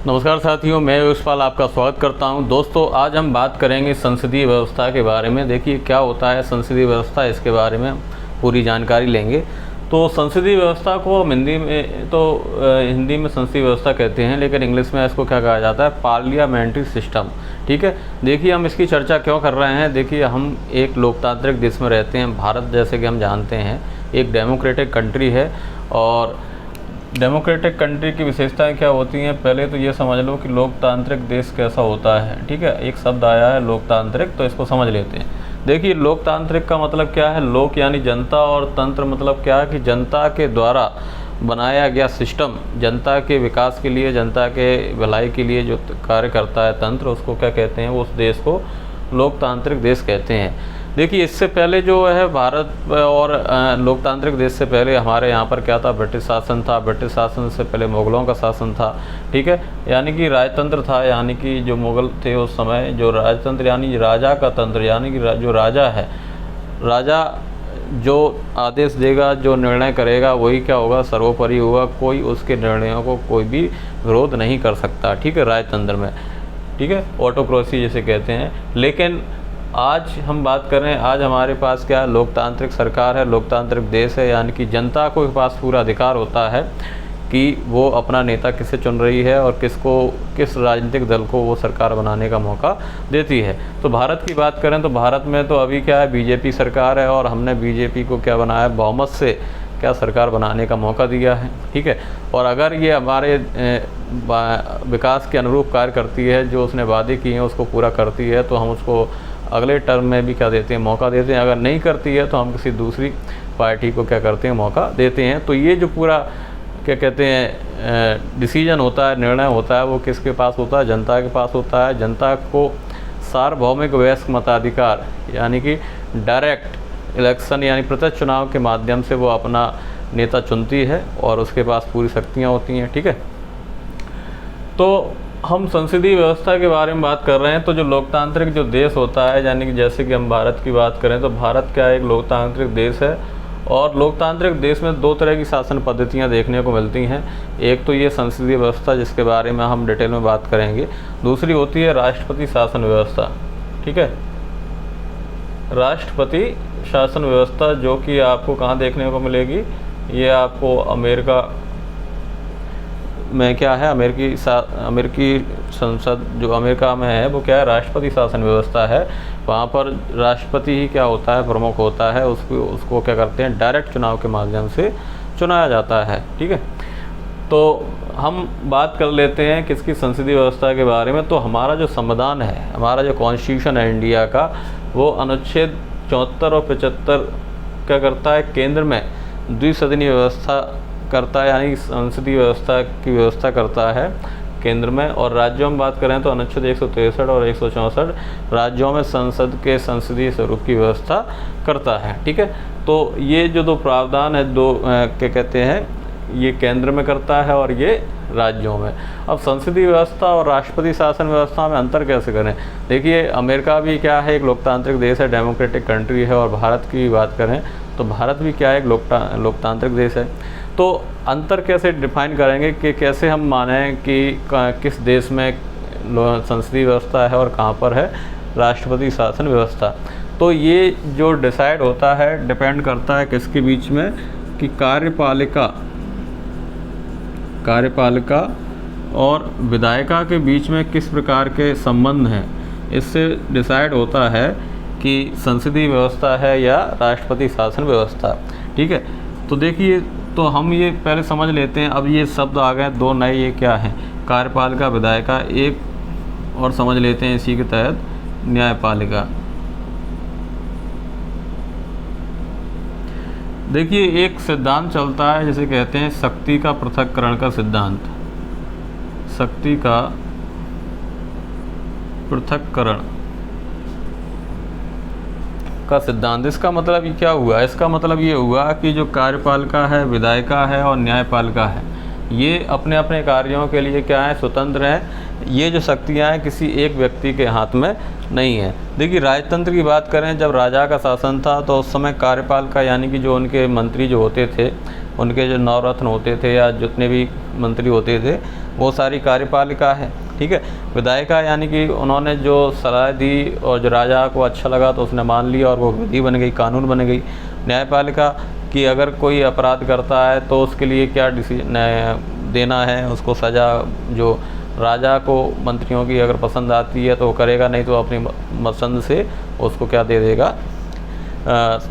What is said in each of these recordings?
नमस्कार साथियों, मैं यशपाल आपका स्वागत करता हूं। दोस्तों, आज हम बात करेंगे संसदीय व्यवस्था के बारे में। देखिए क्या होता है संसदीय व्यवस्था, इसके बारे में पूरी जानकारी लेंगे। तो संसदीय व्यवस्था को हम हिंदी में संसदीय व्यवस्था कहते हैं, लेकिन इंग्लिश में इसको क्या कहा जाता है, पार्लियामेंट्री सिस्टम। ठीक है, देखिए हम इसकी चर्चा क्यों कर रहे हैं। देखिए हम एक लोकतांत्रिक देश में रहते हैं। भारत जैसे कि हम जानते हैं एक डेमोक्रेटिक कंट्री है, और डेमोक्रेटिक कंट्री की विशेषताएं क्या होती हैं। पहले तो ये समझ लो कि लोकतांत्रिक देश कैसा होता है। ठीक है, एक शब्द आया है लोकतांत्रिक, तो इसको समझ लेते हैं। देखिए लोकतांत्रिक का मतलब क्या है, लोक यानी जनता, और तंत्र मतलब क्या है कि जनता के द्वारा बनाया गया सिस्टम, जनता के विकास के लिए, जनता के भलाई के लिए जो कार्य करता है तंत्र, उसको क्या कहते हैं, उस देश को लोकतांत्रिक देश कहते हैं। देखिए इससे पहले जो है भारत और लोकतांत्रिक देश से पहले हमारे यहाँ पर क्या था, ब्रिटिश शासन था। ब्रिटिश शासन से पहले मुग़लों का शासन था। ठीक है, यानी कि राजतंत्र था, यानी कि जो मुग़ल थे उस समय, जो राजतंत्र यानी राजा का तंत्र, यानी कि जो राजा है, राजा जो आदेश देगा, जो निर्णय करेगा, वही क्या होगा, सर्वोपरि होगा। कोई उसके निर्णयों को कोई भी विरोध नहीं कर सकता। ठीक है, राजतंत्र में। ठीक है, ऑटोक्रेसी जिसे कहते हैं। लेकिन आज हम बात करें, आज हमारे पास क्या है, लोकतांत्रिक सरकार है, लोकतांत्रिक देश है, यानी कि जनता को पास पूरा अधिकार होता है कि वो अपना नेता किसे चुन रही है और किस राजनीतिक दल को वो सरकार बनाने का मौका देती है। तो भारत की बात करें तो भारत में तो अभी क्या है, बीजेपी सरकार है, और हमने बीजेपी को क्या बनाया, बहुमत से क्या सरकार बनाने का मौका दिया है। ठीक है, और अगर ये हमारे विकास के अनुरूप कार्य करती है, जो उसने वादे किए हैं उसको पूरा करती है, तो हम उसको अगले टर्म में भी क्या देते हैं, मौका देते हैं। अगर नहीं करती है तो हम किसी दूसरी पार्टी को क्या करते हैं, मौका देते हैं। तो ये जो पूरा क्या कहते हैं डिसीजन होता है, निर्णय होता है, वो किसके पास होता है, जनता के पास होता है। जनता को सार्वभौमिक वयस्क मताधिकार यानी कि डायरेक्ट इलेक्शन यानी प्रत्यक्ष चुनाव के माध्यम से वो अपना नेता चुनती है, और उसके पास पूरी शक्तियाँ होती हैं। ठीक है, तो हम संसदीय व्यवस्था के बारे में बात कर रहे हैं। तो जो लोकतांत्रिक जो देश होता है, यानी कि जैसे कि हम भारत की बात करें तो भारत क्या एक लोकतांत्रिक देश है, और लोकतांत्रिक देश में दो तरह की शासन पद्धतियां देखने को मिलती हैं। एक तो ये संसदीय व्यवस्था, जिसके बारे में हम डिटेल में बात करेंगे। दूसरी होती है राष्ट्रपति शासन व्यवस्था। ठीक है, राष्ट्रपति शासन व्यवस्था, जो कि आपको कहाँ देखने को मिलेगी, ये आपको अमेरिका में क्या है, अमेरिकी संसद जो अमेरिका में है, वो क्या है, राष्ट्रपति शासन व्यवस्था है। वहाँ पर राष्ट्रपति ही क्या होता है, प्रमुख होता है। उसको क्या करते हैं, डायरेक्ट चुनाव के माध्यम से चुनाया जाता है। ठीक है, तो हम बात कर लेते हैं किसकी, संसदीय व्यवस्था के बारे में। तो हमारा जो संविधान है, हमारा जो कॉन्स्टिट्यूशन है इंडिया का, वो अनुच्छेद 74 और 75 क्या करता है, केंद्र में द्विसदनीय व्यवस्था करता है, यानी संसदीय व्यवस्था की व्यवस्था करता है केंद्र में। और राज्यों में बात करें तो अनुच्छेद 163 और 164 राज्यों में संसद के संसदीय स्वरूप की व्यवस्था करता है। ठीक है, तो ये जो दो प्रावधान है, दो क्या कहते हैं, ये केंद्र में करता है और ये राज्यों में। अब संसदीय व्यवस्था और राष्ट्रपति शासन व्यवस्था में अंतर कैसे करें। देखिए अमेरिका भी क्या है, एक लोकतांत्रिक देश है, डेमोक्रेटिक कंट्री है, और भारत की बात करें तो भारत भी क्या है, एक लोकतांत्रिक देश है। तो अंतर कैसे डिफाइन करेंगे कि कैसे हम मानें कि किस देश में संसदीय व्यवस्था है और कहाँ पर है राष्ट्रपति शासन व्यवस्था। तो ये जो डिसाइड होता है, डिपेंड करता है किसके बीच में, कि कार्यपालिका और विधायिका के बीच में किस प्रकार के संबंध हैं। इससे डिसाइड होता है कि संसदीय व्यवस्था है या राष्ट्रपति शासन व्यवस्था। ठीक है, तो देखिए, तो हम ये पहले समझ लेते हैं। अब ये शब्द आ गए दो नए, ये क्या है, कार्यपालिका, विधायिका। एक और समझ लेते हैं इसी के तहत, न्यायपालिका। देखिए एक सिद्धांत चलता है जिसे कहते हैं शक्ति का पृथक्करण का सिद्धांत। शक्ति का पृथक्करण का सिद्धांत। इसका मतलब ये क्या हुआ, इसका मतलब ये हुआ कि जो कार्यपालिका है, विधायिका है और न्यायपालिका है, ये अपने अपने कार्यों के लिए क्या है, स्वतंत्र हैं। ये जो शक्तियाँ हैं किसी एक व्यक्ति के हाथ में नहीं है। देखिए राजतंत्र की बात करें, जब राजा का शासन था तो उस समय कार्यपालिका यानी कि जो उनके मंत्री जो होते थे, उनके जो नवरत्न होते थे या जितने भी मंत्री होते थे, वो सारी कार्यपालिका है, ठीक है। विधायिका यानी कि उन्होंने जो सलाह दी और जो राजा को अच्छा लगा तो उसने मान लिया और वो विधि बन गई, कानून बन गई। न्यायपालिका कि अगर कोई अपराध करता है तो उसके लिए क्या डिसीजन देना है, उसको सज़ा जो राजा को मंत्रियों की अगर पसंद आती है तो वो करेगा, नहीं तो अपनी पसंद से उसको क्या दे देगा,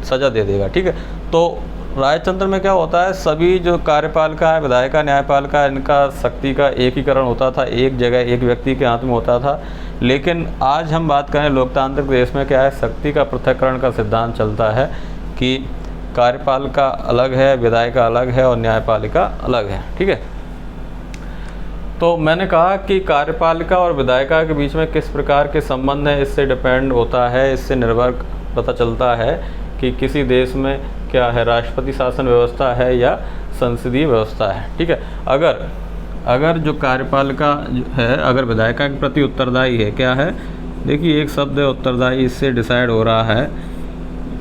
सज़ा दे देगा, ठीक है। तो राजतंत्र में क्या होता है, सभी जो कार्यपालिका है, विधायिका, न्यायपालिका, इनका शक्ति का एकीकरण होता था, एक जगह एक व्यक्ति के हाथ में होता था। लेकिन आज हम बात करें लोकतांत्रिक देश में क्या है, शक्ति का पृथक्करण का सिद्धांत चलता है कि कार्यपालिका अलग है, विधायिका अलग है और न्यायपालिका अलग है, ठीक है। तो मैंने कहा कि कार्यपालिका और विधायिका के बीच में किस प्रकार के संबंध हैं, इससे डिपेंड होता है, इससे निर्भर पता चलता है कि किसी देश में क्या है, राष्ट्रपति शासन व्यवस्था है या संसदीय व्यवस्था है, ठीक है। अगर जो कार्यपालिका है, अगर विधायिका के प्रति उत्तरदायी है, क्या है, देखिए एक शब्द है उत्तरदायी, इससे डिसाइड हो रहा है,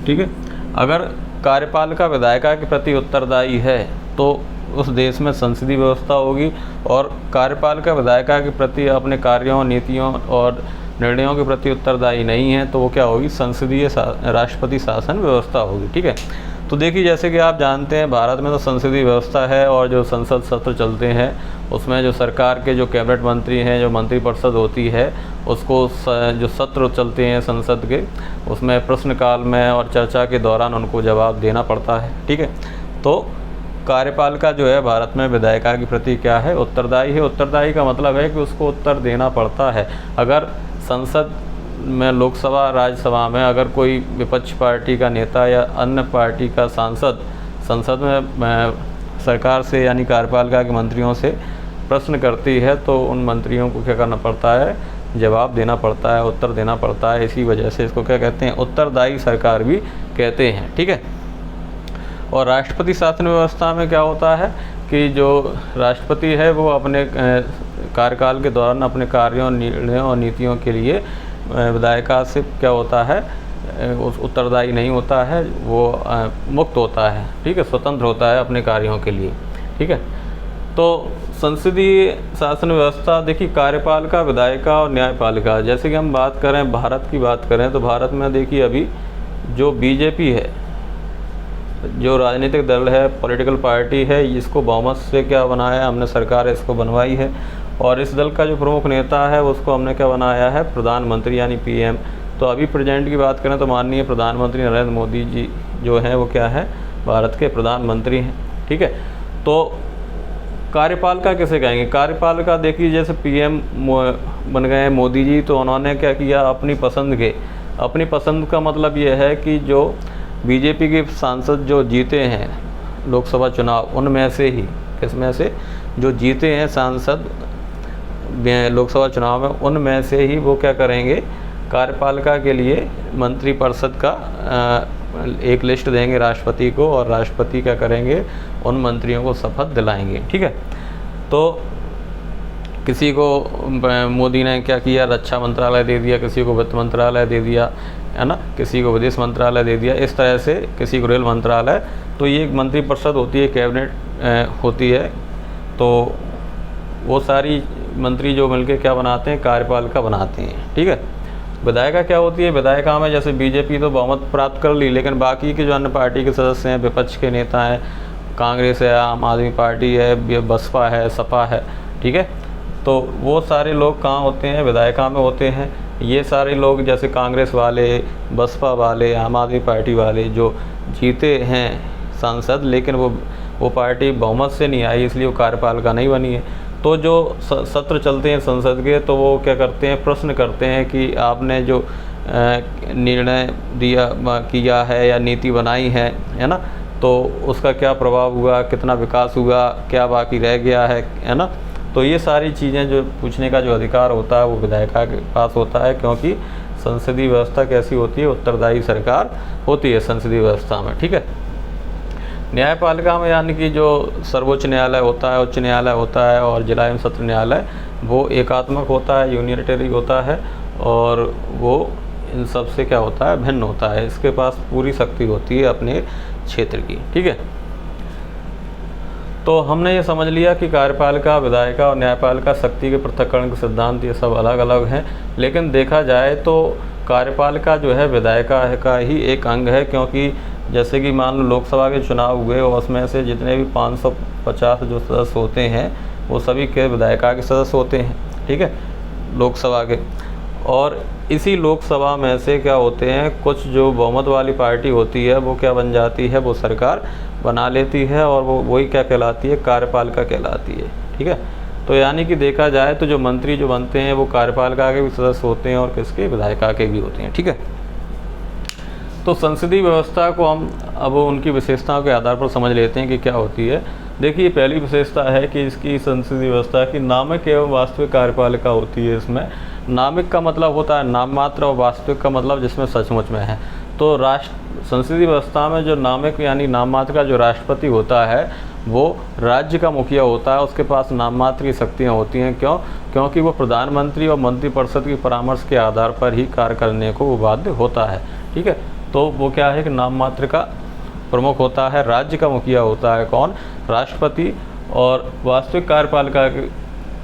ठीक है। अगर कार्यपालिका विधायिका के प्रति उत्तरदायी है तो उस देश में संसदीय व्यवस्था होगी, और कार्यपालिका विधायिका के प्रति अपने कार्यों, नीतियों और निर्णयों के प्रति उत्तरदायी नहीं है तो वो क्या होगी, संसदीय राष्ट्रपति शासन व्यवस्था होगी, ठीक है। तो देखिए जैसे कि आप जानते हैं भारत में तो संसदीय व्यवस्था है और जो संसद सत्र चलते हैं उसमें जो सरकार के जो कैबिनेट मंत्री हैं, जो मंत्रिपरिषद होती है, उसको जो सत्र चलते हैं संसद के, उसमें प्रश्नकाल में और चर्चा के दौरान उनको जवाब देना पड़ता है, ठीक है। तो कार्यपालिका जो है भारत में विधायिका के प्रति क्या है, उत्तरदायी है। उत्तरदायी का मतलब है कि उसको उत्तर देना पड़ता है। अगर संसद में, लोकसभा, राज्यसभा में अगर कोई विपक्ष पार्टी का नेता या अन्य पार्टी का सांसद संसद में सरकार से यानी कार्यपालिका के मंत्रियों से प्रश्न करती है तो उन मंत्रियों को क्या करना पड़ता है, जवाब देना पड़ता है, उत्तर देना पड़ता है। इसी वजह से इसको क्या कहते हैं, उत्तरदायी सरकार भी कहते हैं, ठीक है। और राष्ट्रपति शासन व्यवस्था में क्या होता है कि जो राष्ट्रपति है वो अपने कार्यकाल के दौरान अपने कार्यों, निर्णयों और नीतियों के लिए विधायिका से क्या होता है, उत्तरदायी नहीं होता है, वो मुक्त होता है, ठीक है, स्वतंत्र होता है अपने कार्यों के लिए, ठीक है। तो संसदीय शासन व्यवस्था देखिए, कार्यपालिका, विधायिका और न्यायपालिका, जैसे कि हम बात करें, भारत की बात करें तो भारत में देखिए अभी जो बीजेपी है, जो राजनीतिक दल है, पॉलिटिकल पार्टी है, इसको बहुमत से क्या बनाया, हमने सरकार इसको बनवाई है, और इस दल का जो प्रमुख नेता है उसको हमने क्या बनाया है, प्रधानमंत्री यानी पीएम। तो अभी प्रेजेंट की बात करें तो माननीय प्रधानमंत्री नरेंद्र मोदी जी जो हैं वो क्या है, भारत के प्रधानमंत्री हैं, ठीक है। तो कार्यपालिका किसे कहेंगे, कार्यपालिका देखिए जैसे पीएम बन गए मोदी जी, तो उन्होंने क्या किया, अपनी पसंद का मतलब ये है कि जो बीजेपी के सांसद जो जीते हैं लोकसभा चुनाव, उनमें से ही, किसमें से, जो जीते हैं सांसद लोकसभा चुनाव में, उनमें से ही वो क्या करेंगे, कार्यपालिका के लिए मंत्रिपरिषद का एक लिस्ट देंगे राष्ट्रपति को, और राष्ट्रपति क्या करेंगे, उन मंत्रियों को शपथ दिलाएंगे, ठीक है। तो किसी को मोदी ने क्या किया, रक्षा मंत्रालय दे दिया, किसी को वित्त मंत्रालय दे दिया, है ना, किसी को विदेश मंत्रालय दे दिया, इस तरह से किसी को रेल मंत्रालय। तो ये एक मंत्रिपरिषद होती है, कैबिनेट होती है। तो वो सारी मंत्री जो मिलके क्या बनाते हैं, कार्यपालिका बनाते हैं, ठीक है। विधायिका क्या होती है, विधायिका में जैसे बीजेपी तो बहुमत प्राप्त कर ली, लेकिन बाकी के जो अन्य पार्टी के सदस्य हैं, विपक्ष के नेता हैं, कांग्रेस है, आम आदमी पार्टी है, बसपा है, सपा है, ठीक है। तो वो सारे लोग कहाँ होते हैं, विधायिका में होते हैं। ये सारे लोग जैसे कांग्रेस वाले, बसपा वाले, आम आदमी पार्टी वाले जो जीते हैं सांसद, लेकिन वो पार्टी बहुमत से नहीं आई, इसलिए वो कार्यपालिका नहीं बनी है। तो जो सत्र चलते हैं संसद के, तो वो क्या करते हैं, प्रश्न करते हैं कि आपने जो निर्णय किया है या नीति बनाई है ना, तो उसका क्या प्रभाव हुआ, कितना विकास हुआ, क्या बाकी रह गया है ना। तो ये सारी चीज़ें जो पूछने का जो अधिकार होता है वो विधायिका के पास होता है, क्योंकि संसदीय व्यवस्था कैसी होती है, उत्तरदायी सरकार होती है संसदीय व्यवस्था में, ठीक है। न्यायपालिका में यानी कि जो सर्वोच्च न्यायालय होता है, उच्च न्यायालय होता है और जिला एवं सत्र न्यायालय, वो एकात्मक होता है, यूनिटरी होता है, और वो इन सब से क्या होता है, भिन्न होता है। इसके पास पूरी शक्ति होती है अपने क्षेत्र की, ठीक है। तो हमने ये समझ लिया कि कार्यपालिका, विधायिका और न्यायपालिका शक्ति के पृथक्करण के सिद्धांत ये सब अलग अलग हैं, लेकिन देखा जाए तो कार्यपालिका जो है विधायिका का ही एक अंग है, क्योंकि जैसे कि मान लो लोकसभा के चुनाव हुए और उसमें से जितने भी 550 जो सदस्य होते हैं वो सभी के विधायिका के सदस्य होते हैं, ठीक है, लोकसभा के। और इसी लोकसभा में से क्या होते हैं, कुछ जो बहुमत वाली पार्टी होती है वो क्या बन जाती है, वो सरकार बना लेती है और वो वही क्या कहलाती है, कार्यपालिका कहलाती है, ठीक है। तो यानी कि देखा जाए तो जो मंत्री जो बनते हैं वो कार्यपालिका के भी सदस्य होते हैं और किसके, विधायिका के भी होते हैं, ठीक है। तो संसदीय व्यवस्था को हम अब उनकी विशेषताओं के आधार पर समझ लेते हैं कि क्या होती है। देखिए पहली विशेषता है कि इसकी संसदीय व्यवस्था की नामिक एवं वास्तविक कार्यपालिका होती है। इसमें नामिक का मतलब होता है नाम मात्र और वास्तविक का मतलब जिसमें सचमुच में है। तो संसदीय व्यवस्था में जो नामिक यानी नाम मात्र का जो राष्ट्रपति होता है वो राज्य का मुखिया होता है, उसके पास नाम मात्र की शक्तियाँ होती हैं। क्यों? क्योंकि वो प्रधानमंत्री और मंत्रिपरिषद की परामर्श के आधार पर ही कार्य करने को वो बाध्य होता है, ठीक है। तो वो क्या है कि नाम मात्र का प्रमुख होता है, राज्य का मुखिया होता है कौन, राष्ट्रपति। और वास्तविक कार्यपालिका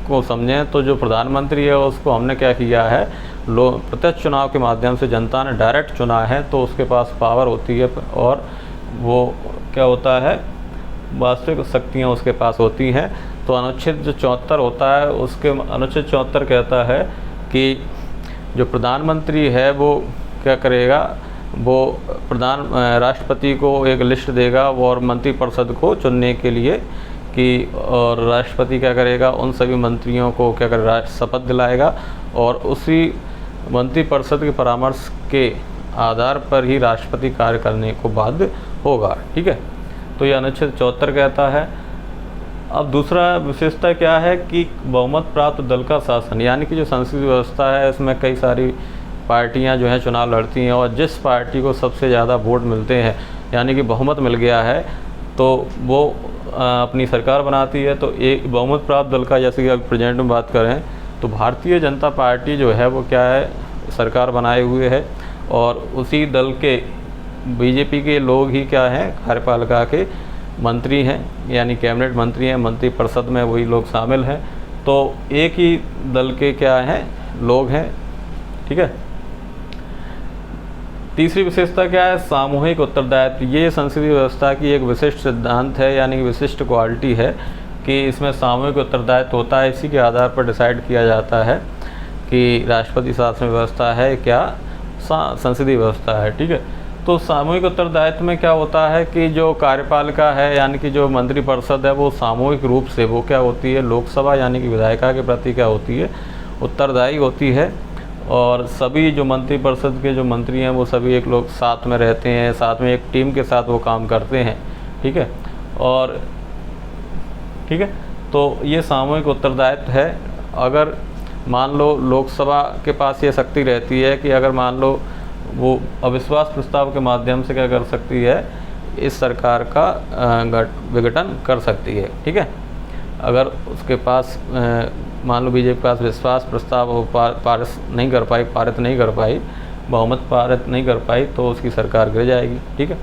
को समझें तो जो प्रधानमंत्री है उसको हमने क्या किया है, प्रत्यक्ष चुनाव के माध्यम से जनता ने डायरेक्ट चुना है, तो उसके पास पावर होती है और वो क्या होता है, वास्तविक शक्तियाँ उसके पास होती हैं। तो अनुच्छेद जो 74 होता है उसके अनुच्छेद 74 कहता है कि जो प्रधानमंत्री है वो क्या करेगा, वो राष्ट्रपति को एक लिस्ट देगा और मंत्रिपरिषद को चुनने के लिए कि, और राष्ट्रपति क्या करेगा, उन सभी मंत्रियों को क्या करेगा, शपथ दिलाएगा और उसी मंत्रिपरिषद के परामर्श के आधार पर ही राष्ट्रपति कार्य करने को बाध्य होगा, ठीक है। तो यह अनुच्छेद 74 कहता है। अब दूसरा विशेषता क्या है कि बहुमत प्राप्त दल का शासन, यानी कि जो संसदीय व्यवस्था है इसमें कई सारी पार्टियां जो हैं चुनाव लड़ती हैं और जिस पार्टी को सबसे ज़्यादा वोट मिलते हैं यानी कि बहुमत मिल गया है तो वो अपनी सरकार बनाती है। तो एक बहुमत प्राप्त दल का, जैसे कि अब प्रेजेंट में बात करें तो भारतीय जनता पार्टी जो है वो क्या है, सरकार बनाए हुए है और उसी दल के बीजेपी के लोग ही क्या हैं, कार्यपालिका के मंत्री हैं, यानी कैबिनेट मंत्री हैं, मंत्रिपरिषद में वही लोग शामिल हैं। तो एक ही दल के क्या हैं, लोग हैं, ठीक है। तीसरी विशेषता क्या है, सामूहिक उत्तरदायित्व। ये संसदीय व्यवस्था की एक विशिष्ट सिद्धांत है, यानी कि विशिष्ट क्वालिटी है कि इसमें सामूहिक उत्तरदायित्व होता है। इसी के आधार पर डिसाइड किया जाता है कि राष्ट्रपति शासन व्यवस्था है क्या संसदीय व्यवस्था है, ठीक है। तो सामूहिक उत्तरदायित्व में क्या होता है कि जो कार्यपालिका है यानी कि जो मंत्रिपरिषद है वो सामूहिक रूप से वो क्या होती है, लोकसभा यानी कि विधायिका के प्रति क्या होती है, उत्तरदायी होती है। और सभी जो मंत्रिपरिषद के जो मंत्री हैं वो सभी एक लोग साथ में रहते हैं, साथ में एक टीम के साथ वो काम करते हैं, ठीक है। और ठीक है, तो ये सामूहिक उत्तरदायित्व है। अगर मान लो लोकसभा के पास ये शक्ति रहती है कि अगर मान लो वो अविश्वास प्रस्ताव के माध्यम से क्या कर सकती है, इस सरकार का विघटन कर सकती है, ठीक है। अगर उसके पास मान लो बीजेपी के पास विश्वास प्रस्ताव पारित नहीं कर पाई, बहुमत पारित नहीं कर पाई, तो उसकी सरकार गिर जाएगी, ठीक है।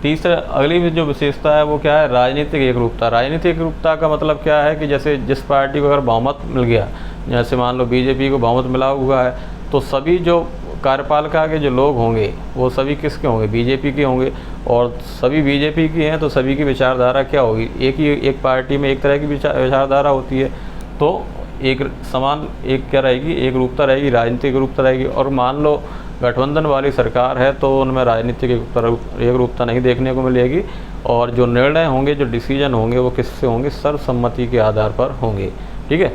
तीसरा अगली जो विशेषता है वो क्या है, राजनीतिक एकरूपता। राजनीतिक एकरूपता का मतलब क्या है कि जैसे जिस पार्टी को अगर बहुमत मिल गया, जैसे मान लो बीजेपी को बहुमत मिला हुआ है, तो सभी जो कार्यपालिका के जो लोग होंगे वो सभी किसके होंगे, बीजेपी के होंगे। और सभी बीजेपी की हैं तो सभी की विचारधारा क्या होगी, एक पार्टी में एक तरह की विचारधारा होती है, तो एक समान एक क्या रहेगी, एक रूपता रहेगी, राजनीतिक रूपता रहेगी। और मान लो गठबंधन वाली सरकार है तो उनमें राजनीतिक एक रूपता नहीं देखने को मिलेगी और जो निर्णय होंगे, जो डिसीजन होंगे वो किससे होंगे, सर्वसम्मति के आधार पर होंगे, ठीक है।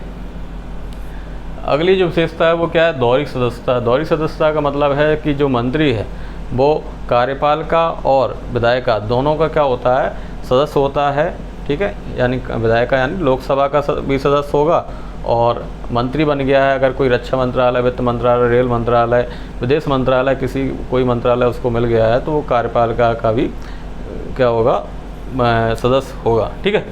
अगली जो विशेषता है वो क्या है, दोहरी सदस्यता। दोहरी सदस्यता का मतलब है कि जो मंत्री है वो कार्यपालिका और विधायिका दोनों का क्या होता है, सदस्य होता है, ठीक है। यानी विधायिका यानी लोकसभा का भी सदस्य होगा और मंत्री बन गया है, अगर कोई रक्षा मंत्रालय, वित्त मंत्रालय, रेल मंत्रालय, विदेश मंत्रालय, किसी कोई मंत्रालय उसको मिल गया है तो वो कार्यपालिका का भी क्या होगा, सदस्य होगा, ठीक है।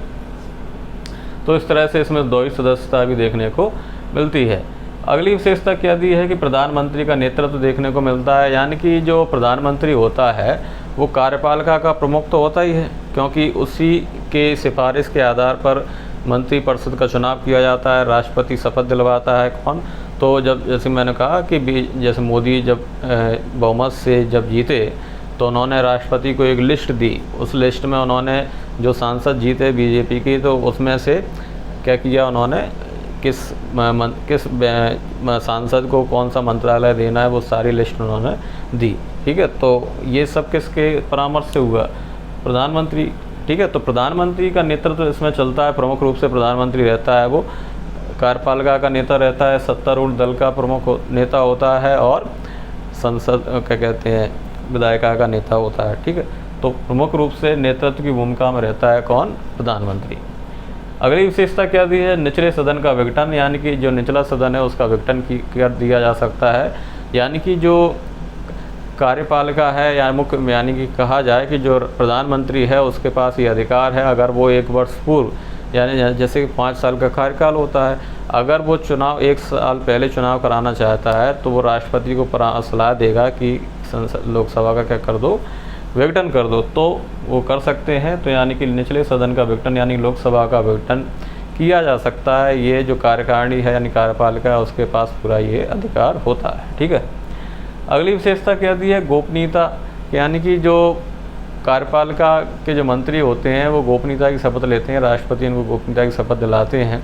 तो इस तरह से इसमें दोहरी सदस्यता भी देखने को मिलती है। अगली विशेषता क्या दी है कि प्रधानमंत्री का नेतृत्व देखने को मिलता है, यानी कि जो प्रधानमंत्री होता है वो कार्यपालिका का प्रमुख तो होता ही है, क्योंकि उसी के सिफारिश के आधार पर मंत्रिपरिषद का चुनाव किया जाता है। राष्ट्रपति शपथ दिलवाता है कौन? तो जब जैसे मैंने कहा कि जैसे मोदी जब बहुमत से जब जीते तो उन्होंने राष्ट्रपति को एक लिस्ट दी। उस लिस्ट में उन्होंने जो सांसद जीते बीजेपी की, तो उसमें से क्या किया उन्होंने, किस सांसद को कौन सा मंत्रालय देना है वो सारी लिस्ट उन्होंने दी। ठीक है, तो ये सब किसके परामर्श से हुआ? प्रधानमंत्री। ठीक है, तो प्रधानमंत्री का नेतृत्व इसमें चलता है। प्रमुख रूप से प्रधानमंत्री रहता है, वो कार्यपालिका का नेता रहता है, सत्तारूढ़ दल का प्रमुख नेता होता है और संसद क्या कहते हैं विधायिका का नेता होता है। ठीक है, तो प्रमुख रूप से नेतृत्व की भूमिका में रहता है कौन? प्रधानमंत्री। अगली विशेषता क्या दी है? निचले सदन का विघटन, यानी कि जो निचला सदन है उसका विघटन कर दिया जा सकता है। यानी कि जो कार्यपालिका है या मुख्य, यानी कि कहा जाए कि जो प्रधानमंत्री है उसके पास ये अधिकार है, अगर वो 1 वर्ष पूर्व, यानी जैसे 5 साल का कार्यकाल होता है, अगर वो चुनाव 1 साल पहले चुनाव कराना चाहता है तो वो राष्ट्रपति को सलाह देगा कि लोकसभा का क्या कर दो, विघटन कर दो, तो वो कर सकते हैं। तो यानी कि निचले सदन का विघटन यानी लोकसभा का विघटन किया जा सकता है। ये जो कार्यकारिणी है यानी कार्यपालिका है उसके पास पूरा ये अधिकार होता है। ठीक है, अगली विशेषता क्या दी है? गोपनीयता, यानी कि जो कार्यपालिका के जो मंत्री होते हैं वो गोपनीयता की शपथ लेते हैं। राष्ट्रपति उनको गोपनीयता की शपथ दिलाते हैं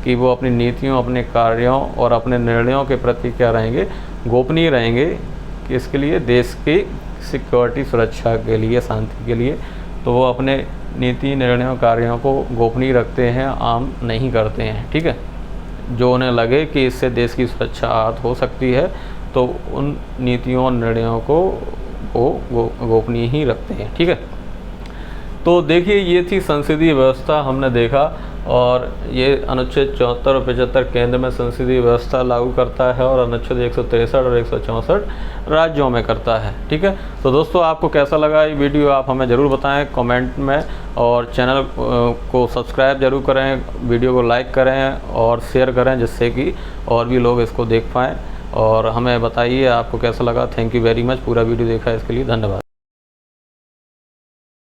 कि वो अपनी नीतियों, अपने कार्यों और अपने निर्णयों के प्रति क्या रहेंगे? गोपनीय रहेंगे। कि इसके लिए देश की सिक्योरिटी, सुरक्षा के लिए, शांति के लिए, तो वो अपने नीति, निर्णयों, कार्यों को गोपनीय रखते हैं, आम नहीं करते हैं। ठीक है, जो उन्हें लगे कि इससे देश की सुरक्षा आहत हो सकती है तो उन नीतियों और निर्णयों को वो गोपनीय ही रखते हैं। ठीक है, तो देखिए ये थी संसदीय व्यवस्था हमने देखा, और ये अनुच्छेद 74 और 75 केंद्र में संसदीय व्यवस्था लागू करता है और अनुच्छेद 163 और 164 राज्यों में करता है। ठीक है, तो दोस्तों आपको कैसा लगा ये वीडियो आप हमें ज़रूर बताएं कमेंट में, और चैनल को सब्सक्राइब जरूर करें, वीडियो को लाइक करें और शेयर करें जिससे कि और भी लोग इसको देख पाएँ, और हमें बताइए आपको कैसा लगा। थैंक यू वेरी मच, पूरा वीडियो देखा इसके लिए धन्यवाद।